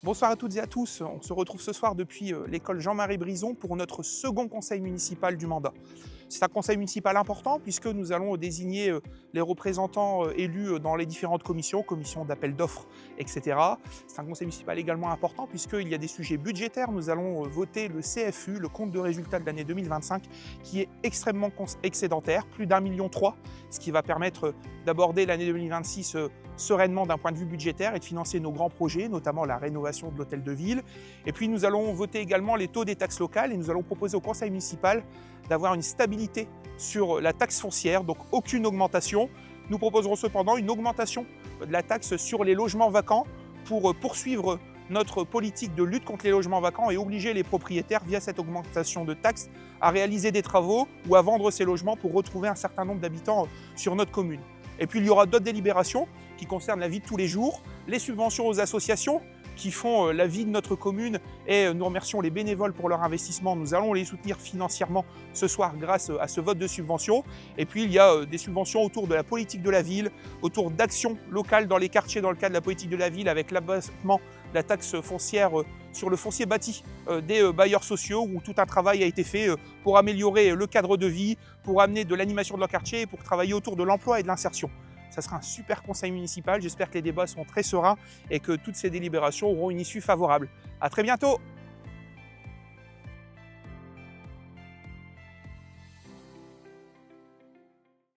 Bonsoir à toutes et à tous. On se retrouve ce soir depuis l'école Jean-Marie Brison pour notre second conseil municipal du mandat. C'est un conseil municipal important puisque nous allons désigner les représentants élus dans les différentes commissions, commissions d'appel d'offres, etc. C'est un conseil municipal également important puisqu'il y a des sujets budgétaires. Nous allons voter le CFU, le compte de résultat de l'année 2025, qui est extrêmement excédentaire, plus d'1,3 million, ce qui va permettre d'aborder l'année 2026 sereinement d'un point de vue budgétaire et de financer nos grands projets, notamment la rénovation de l'hôtel de ville. Et puis nous allons voter également les taux des taxes locales et nous allons proposer au conseil municipal d'avoir une stabilité sur la taxe foncière, donc aucune augmentation. Nous proposerons cependant une augmentation de la taxe sur les logements vacants pour poursuivre notre politique de lutte contre les logements vacants et obliger les propriétaires, via cette augmentation de taxes, à réaliser des travaux ou à vendre ces logements pour retrouver un certain nombre d'habitants sur notre commune. Et puis il y aura d'autres délibérations qui concernent la vie de tous les jours, les subventions aux associations qui font la vie de notre commune, et nous remercions les bénévoles pour leur investissement. Nous allons les soutenir financièrement ce soir grâce à ce vote de subvention. Et puis il y a des subventions autour de la politique de la ville, autour d'actions locales dans les quartiers dans le cadre de la politique de la ville, avec l'abaissement de la taxe foncière sur le foncier bâti des bailleurs sociaux, où tout un travail a été fait pour améliorer le cadre de vie, pour amener de l'animation de leur quartier et pour travailler autour de l'emploi et de l'insertion. Ça sera un super conseil municipal. J'espère que les débats seront très sereins et que toutes ces délibérations auront une issue favorable. À très bientôt!